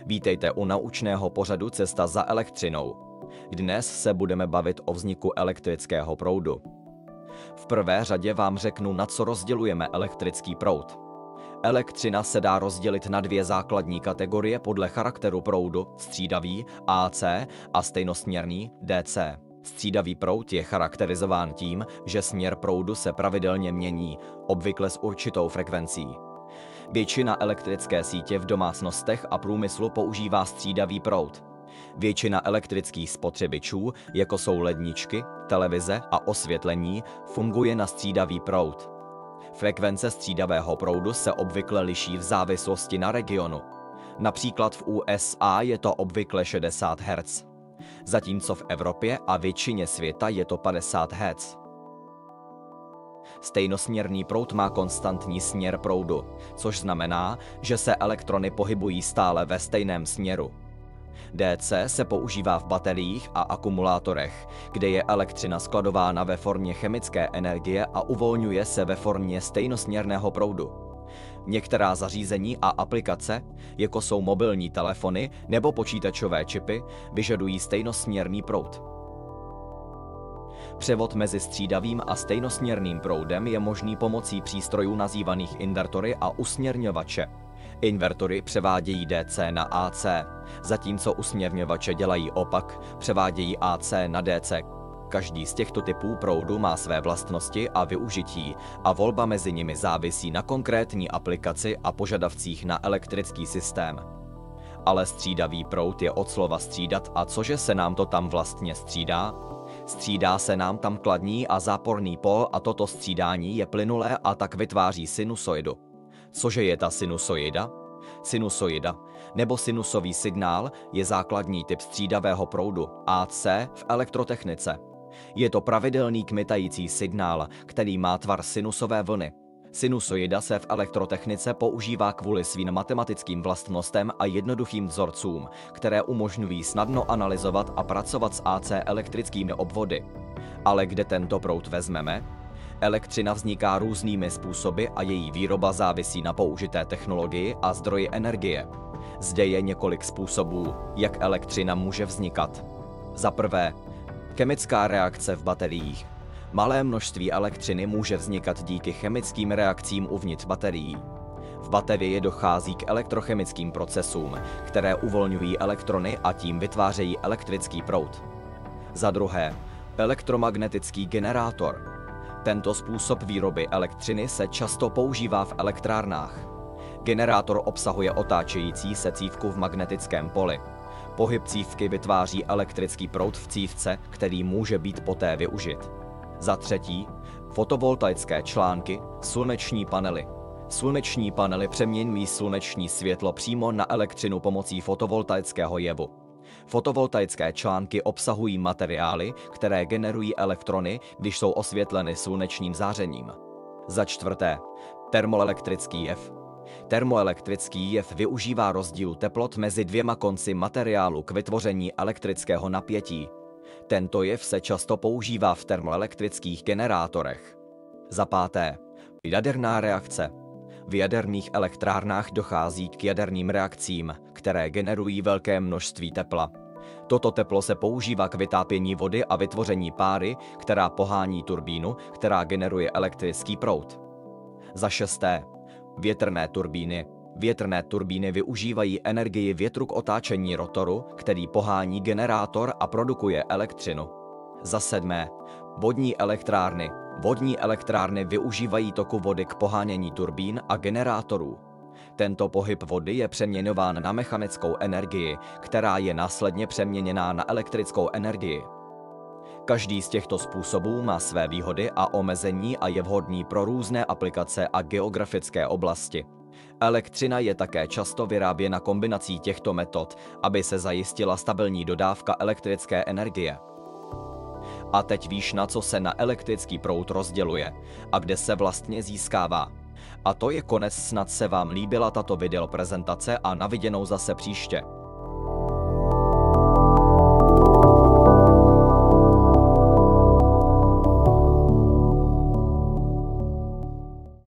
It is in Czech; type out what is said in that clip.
Vítejte u naučného pořadu Cesta za elektřinou. Dnes se budeme bavit o vzniku elektrického proudu. V prvé řadě vám řeknu, na co rozdělujeme elektrický proud. Elektřina se dá rozdělit na dvě základní kategorie podle charakteru proudu, střídavý AC a stejnosměrný DC. Střídavý proud je charakterizován tím, že směr proudu se pravidelně mění, obvykle s určitou frekvencí. Většina elektrické sítě v domácnostech a průmyslu používá střídavý proud. Většina elektrických spotřebičů, jako jsou ledničky, televize a osvětlení, funguje na střídavý proud. Frekvence střídavého proudu se obvykle liší v závislosti na regionu. Například v USA je to obvykle 60 Hz, zatímco v Evropě a většině světa je to 50 Hz. Stejnosměrný proud má konstantní směr proudu, což znamená, že se elektrony pohybují stále ve stejném směru. DC se používá v bateriích a akumulátorech, kde je elektřina skladována ve formě chemické energie a uvolňuje se ve formě stejnosměrného proudu. Některá zařízení a aplikace, jako jsou mobilní telefony nebo počítačové čipy, vyžadují stejnosměrný proud. Převod mezi střídavým a stejnosměrným proudem je možný pomocí přístrojů nazývaných invertory a usměrňovače. Invertory převádějí DC na AC, zatímco usměrňovače dělají opak, převádějí AC na DC. Každý z těchto typů proudu má své vlastnosti a využití a volba mezi nimi závisí na konkrétní aplikaci a požadavcích na elektrický systém. Ale střídavý proud je od slova střídat, a cože se nám to tam vlastně střídá? Střídá se nám tam kladní a záporný pól a toto střídání je plynulé a tak vytváří sinusoidu. Cože je ta sinusoida? Sinusoida, nebo sinusový signál, je základní typ střídavého proudu, AC, v elektrotechnice. Je to pravidelný kmitající signál, který má tvar sinusové vlny. Sinusoida se v elektrotechnice používá kvůli svým matematickým vlastnostem a jednoduchým vzorcům, které umožňují snadno analyzovat a pracovat s AC elektrickými obvody. Ale kde tento proud vezmeme? Elektřina vzniká různými způsoby a její výroba závisí na použité technologii a zdroji energie. Zde je několik způsobů, jak elektřina může vznikat. Za prvé, chemická reakce v bateriích. Malé množství elektřiny může vznikat díky chemickým reakcím uvnitř baterií. V baterii dochází k elektrochemickým procesům, které uvolňují elektrony a tím vytvářejí elektrický proud. Za druhé, elektromagnetický generátor. Tento způsob výroby elektřiny se často používá v elektrárnách. Generátor obsahuje otáčející se cívku v magnetickém poli. Pohyb cívky vytváří elektrický proud v cívce, který může být poté využit. Za třetí, fotovoltaické články, sluneční panely. Sluneční panely přeměňují sluneční světlo přímo na elektřinu pomocí fotovoltaického jevu. Fotovoltaické články obsahují materiály, které generují elektrony, když jsou osvětleny slunečním zářením. Za čtvrté, termoelektrický jev. Termoelektrický jev využívá rozdílu teplot mezi dvěma konci materiálu k vytvoření elektrického napětí. Tento jev se často používá v termoelektrických generátorech. Za páté, jaderná reakce. V jaderných elektrárnách dochází k jaderným reakcím, které generují velké množství tepla. Toto teplo se používá k vytápění vody a vytvoření páry, která pohání turbínu, která generuje elektrický proud. Za šesté, větrné turbíny. Větrné turbíny využívají energii větru k otáčení rotoru, který pohání generátor a produkuje elektřinu. Za sedmé, vodní elektrárny. Vodní elektrárny využívají toku vody k pohánění turbín a generátorů. Tento pohyb vody je přeměňován na mechanickou energii, která je následně přeměněná na elektrickou energii. Každý z těchto způsobů má své výhody a omezení a je vhodný pro různé aplikace a geografické oblasti. Elektřina je také často vyráběna kombinací těchto metod, aby se zajistila stabilní dodávka elektrické energie. A teď víš, na co se na elektrický proud rozděluje a kde se vlastně získává. A to je konec, snad se vám líbila tato videoprezentace a na viděnou zase příště.